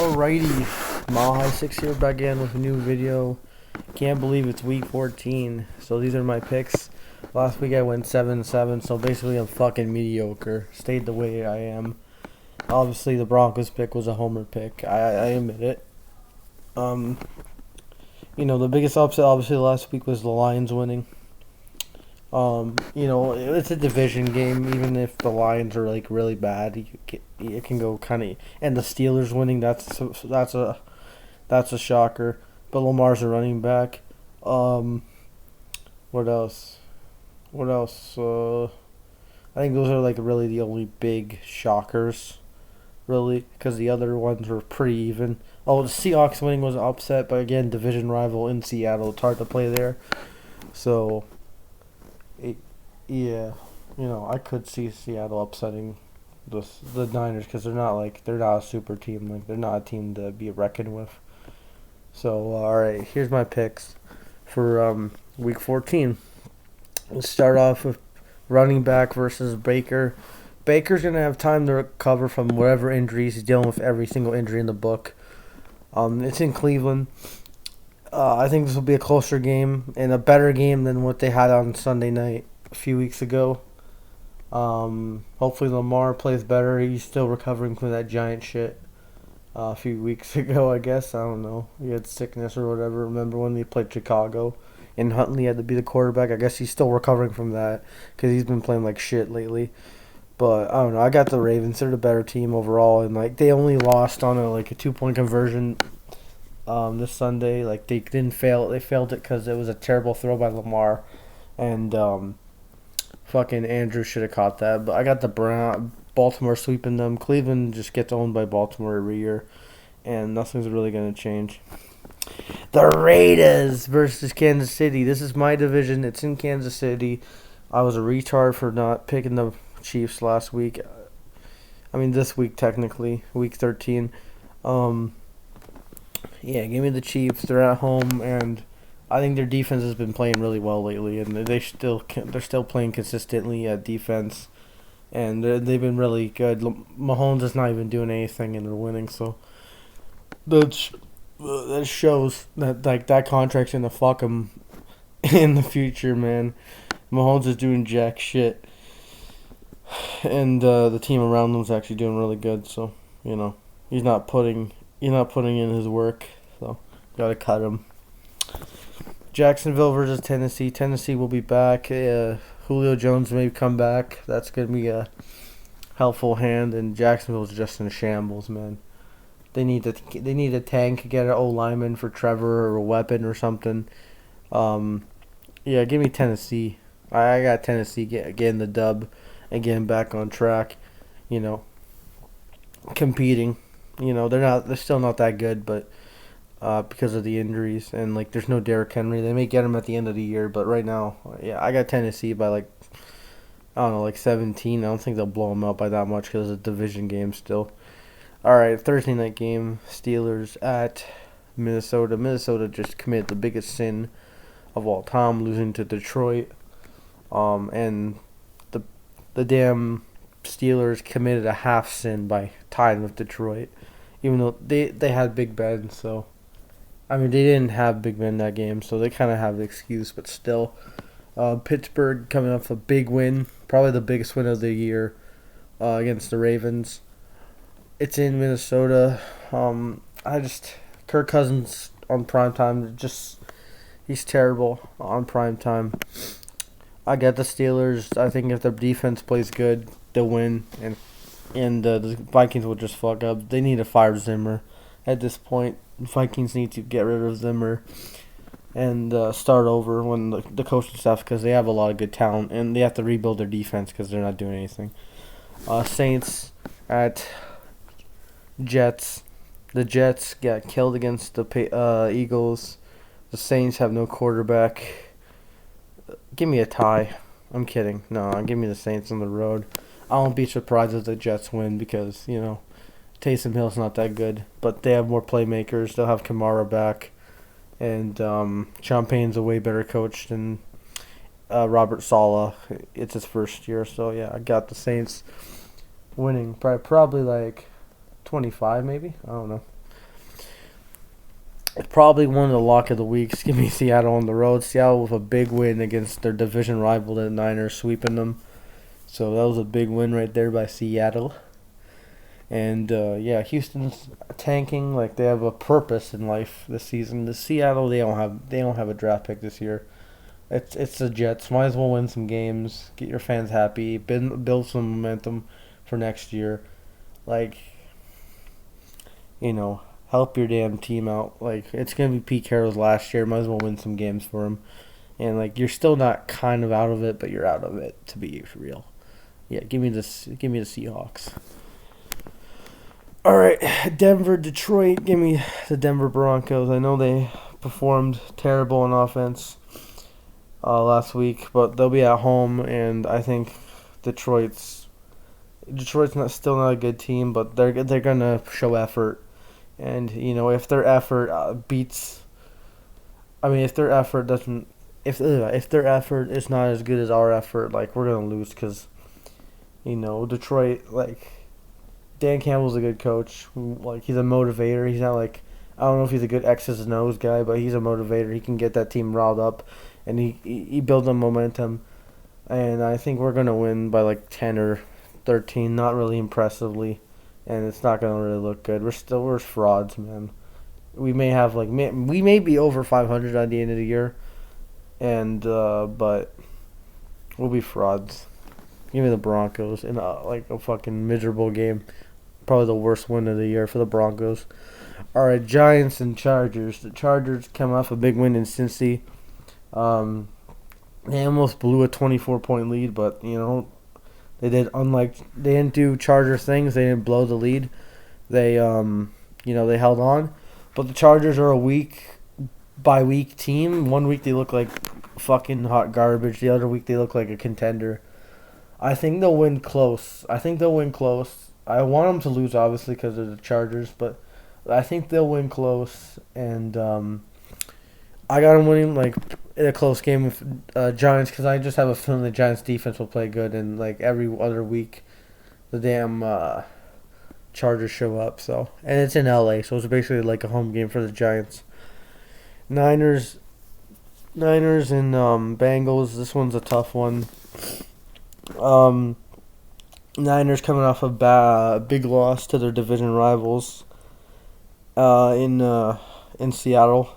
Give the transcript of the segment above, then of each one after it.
Alrighty, Mile High 6 here back again with a new video. Can't believe it's week 14. So these are my picks. Last week I went 7-7, so basically I'm fucking mediocre. Stayed the way I am. Obviously the Broncos pick was a homer pick. I admit it. The biggest upset obviously last week was the Lions winning. It's a division game. Even if the Lions are like really bad, it can go kind of. And the Steelers winning, that's a shocker. But Lamar's a running back. What else? I think those are like really the only big shockers, really, because the other ones were pretty even. Oh, the Seahawks winning was an upset, but again, division rival in Seattle. It's hard to play there, so. I could see Seattle upsetting the Niners because they're not a super team. Like they're not a team to be reckoned with. So all right, here's my picks for week 14. Let's start off with running back versus Baker. Baker's gonna have time to recover from whatever injuries. He's dealing with every single injury in the book. It's in Cleveland. I think this will be a closer game and a better game than what they had on Sunday night a few weeks ago. Hopefully Lamar plays better. He's still recovering from that giant shit a few weeks ago, I guess. I don't know. He had sickness or whatever. Remember when they played Chicago and Huntley had to be the quarterback? I guess he's still recovering from that because he's been playing like shit lately. But I don't know. I got the Ravens. They're the better team overall, and they only lost on a 2-point conversion this Sunday. They didn't fail. They failed it because it was a terrible throw by Lamar, and fucking Andrew should have caught that. But I got the Baltimore sweeping them. Cleveland just gets owned by Baltimore every year, and nothing's really gonna change. The Raiders versus Kansas City. This is my division. It's in Kansas City. I was a retard for not picking the Chiefs last week. I mean this week technically, week 13. Yeah, give me the Chiefs. They're at home, and I think their defense has been playing really well lately, and they're still playing consistently at defense, and they've been really good. Mahomes is not even doing anything, and they're winning. So that shows that that contract's gonna fuck him in the future, man. Mahomes is doing jack shit, and the team around him is actually doing really good. So he's not putting in his work, so gotta cut him. Jacksonville versus Tennessee. Tennessee will be back. Julio Jones may come back. That's gonna be a helpful hand. And Jacksonville's just in shambles, man. They need a tank, get an O-lineman for Trevor or a weapon or something. Give me Tennessee. I got Tennessee getting the dub and getting back on track. Competing. They're still not that good, but because of the injuries and there's no Derrick Henry. They may get him at the end of the year, but right now, I got Tennessee by I don't know, 17. I don't think they'll blow them out by that much because it's a division game still. All right, Thursday night game, Steelers at Minnesota. Minnesota just committed the biggest sin of all time, losing to Detroit. And the damn Steelers committed a half sin by tying with Detroit, even though they had Big Ben. So, I mean, they didn't have Big Ben that game, so they kind of have the excuse. But still, Pittsburgh coming off a big win, probably the biggest win of the year against the Ravens. It's in Minnesota. Kirk Cousins on primetime, he's terrible on primetime. I got the Steelers. I think if their defense plays good, they'll win, and the Vikings will just fuck up. They need to fire Zimmer at this point. The Vikings need to get rid of Zimmer and start over when the coaching staff, because they have a lot of good talent, and they have to rebuild their defense because they're not doing anything. Saints at Jets. The Jets got killed against the Eagles. The Saints have no quarterback. Give me a tie. I'm kidding. No, give me the Saints on the road. I won't be surprised if the Jets win because, Taysom Hill's not that good. But they have more playmakers. They'll have Kamara back. And Champagne's a way better coach than Robert Saleh. It's his first year. So, yeah, I got the Saints winning. Probably 25 maybe. I don't know. Probably one of the lock of the weeks. Give me Seattle on the road. Seattle with a big win against their division rival, the Niners, sweeping them. So that was a big win right there by Seattle. And yeah, Houston's tanking. Like they have a purpose in life this season. The Seattle, they don't have a draft pick this year. It's the Jets. Might as well win some games. Get your fans happy. Build some momentum for next year. Like, help your damn team out. Like it's gonna be Pete Carroll's last year. Might as well win some games for him. And like you're still not kind of out of it, but you're out of it to be real. Yeah, give me this. Give me the Seahawks. All right, Denver, Detroit. Give me the Denver Broncos. I know they performed terrible on offense last week, but they'll be at home, and I think Detroit's still not a good team, but they're gonna show effort, and if their effort beats, I mean if their effort doesn't, if their effort is not as good as our effort, like we're gonna lose because Detroit, like Dan Campbell's a good coach. Like he's a motivator. He's not like, I don't know if he's a good X's and O's guy, but he's a motivator. He can get that team riled up, and he builds them momentum. And I think we're gonna win by like 10 or 13, not really impressively, and it's not gonna really look good. We're frauds, man. We may be over 500 at the end of the year, and but we'll be frauds. Give me the Broncos in a fucking miserable game. Probably the worst win of the year for the Broncos. All right, Giants and Chargers. The Chargers come off a big win in Cincy. They almost blew a 24-point lead, but they did. They didn't do Charger things. They didn't blow the lead. They they held on, but the Chargers are a week by week team. One week they look like fucking hot garbage. The other week they look like a contender. I think they'll win close. I want them to lose, obviously, because they're the Chargers, but I think they'll win close. And I got them winning like in a close game with Giants because I just have a feeling the Giants' defense will play good. And like every other week, the damn Chargers show up. And it's in LA, so it's basically like a home game for the Giants. Niners and Bengals. This one's a tough one. Niners coming off a big loss to their division rivals in Seattle.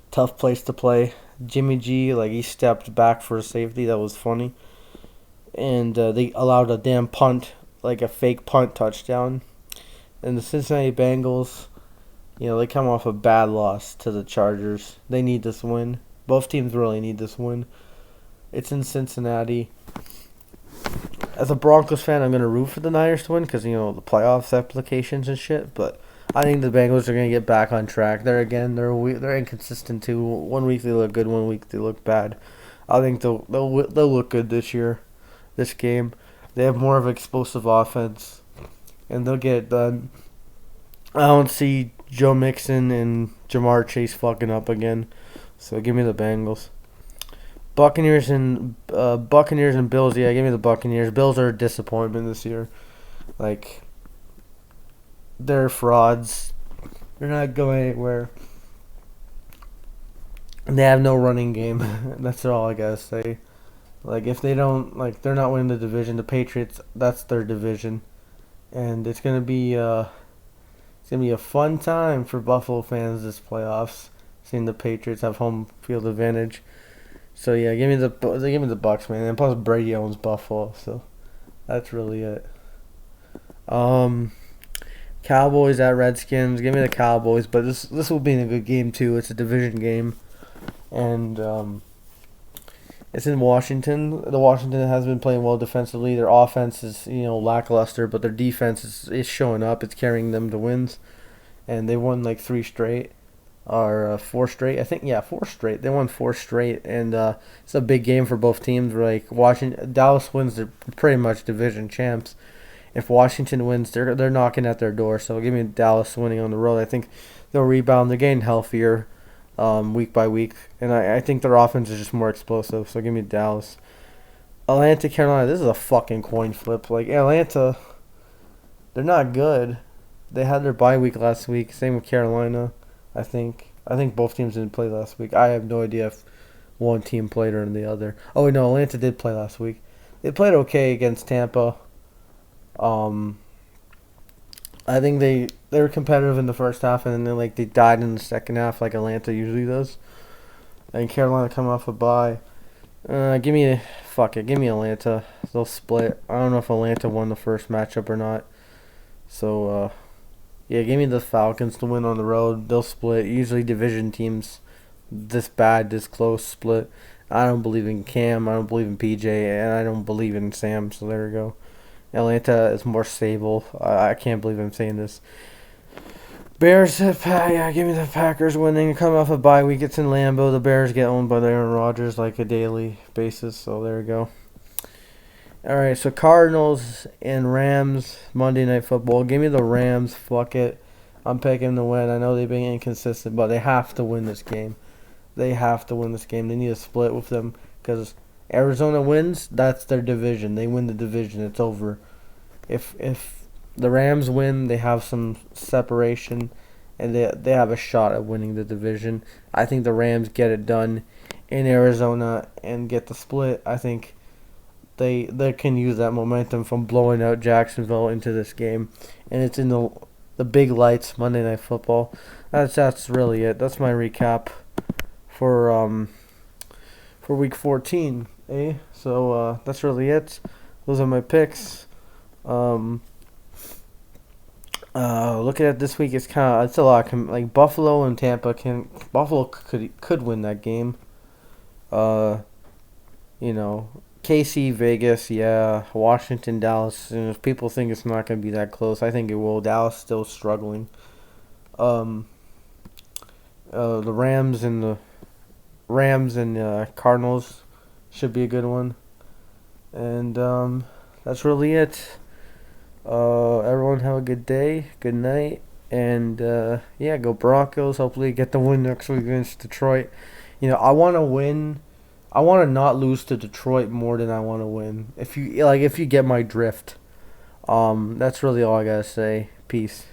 Tough place to play. Jimmy G, like he stepped back for a safety. That was funny. And they allowed a damn punt, like a fake punt touchdown. And the Cincinnati Bengals, they come off a bad loss to the Chargers. They need this win. Both teams really need this win. It's in Cincinnati. As a Broncos fan, I'm going to root for the Niners to win because, the playoffs applications and shit. But I think the Bengals are going to get back on track. They're inconsistent too. One week they look good, one week they look bad. I think they'll look good this year, this game. They have more of an explosive offense, and they'll get it done. I don't see Joe Mixon and Jamar Chase fucking up again. So give me the Bengals. Buccaneers and Bills. Yeah, give me the Buccaneers. Bills are a disappointment this year. Like, they're frauds. They're not going anywhere. And they have no running game. That's all I gotta say. Like, if they don't, they're not winning the division. The Patriots, that's their division, and it's gonna be a fun time for Buffalo fans this playoffs. Seeing the Patriots have home field advantage. So yeah, give me the Bucks, man. And plus Brady owns Buffalo, so that's really it. Cowboys at Redskins. Give me the Cowboys, but this will be in a good game too. It's a division game, and it's in Washington. The Washington has been playing well defensively. Their offense is lackluster, but their defense is showing up. It's carrying them to wins, and they won like 3 straight. Or 4 straight, I think. Yeah, 4 straight. They won 4 straight, and it's a big game for both teams. Like Dallas wins, they're pretty much division champs. If Washington wins, they're knocking at their door. So give me Dallas winning on the road. I think they'll rebound. They're getting healthier week by week, and I think their offense is just more explosive. So give me Dallas. Atlanta, Carolina. This is a fucking coin flip. Like Atlanta, they're not good. They had their bye week last week. Same with Carolina. I think. I think both teams didn't play last week. I have no idea if one team played or the other. Oh wait, no, Atlanta did play last week. They played okay against Tampa. Um, I think they were competitive in the first half, and then they died in the second half, like Atlanta usually does. And Carolina come off a bye. Give me fuck it. Give me Atlanta. They'll split. I don't know if Atlanta won the first matchup or not. So yeah, give me the Falcons to win on the road. They'll split. Usually division teams this bad, this close split. I don't believe in Cam. I don't believe in PJ, and I don't believe in Sam. So there we go. Atlanta is more stable. I can't believe I'm saying this. Bears, yeah, give me the Packers winning. Coming off a bye week, it's in Lambeau. The Bears get owned by Aaron Rodgers like a daily basis, so there we go. All right, so Cardinals and Rams, Monday Night Football. Give me the Rams. Fuck it. I'm picking to win. I know they've been inconsistent, but they have to win this game. They have to win this game. They need to split with them because Arizona wins, that's their division. They win the division. It's over. If the Rams win, they have some separation, and they have a shot at winning the division. I think the Rams get it done in Arizona and get the split. I think they can use that momentum from blowing out Jacksonville into this game, and it's in the big lights Monday Night Football. That's really it. That's my recap for Week 14. So that's really it. Those are my picks. Looking at this week, it's a lot. Like Buffalo and Tampa Buffalo could win that game. KC, Vegas, yeah, Washington, Dallas. And if people think it's not going to be that close, I think it will. Dallas still struggling. The Rams and Cardinals should be a good one. And that's really it. Everyone have a good day, good night, and yeah, go Broncos. Hopefully get the win next week against Detroit. I want to win. I want to not lose to Detroit more than I want to win. If you get my drift. That's really all I gotta say. Peace.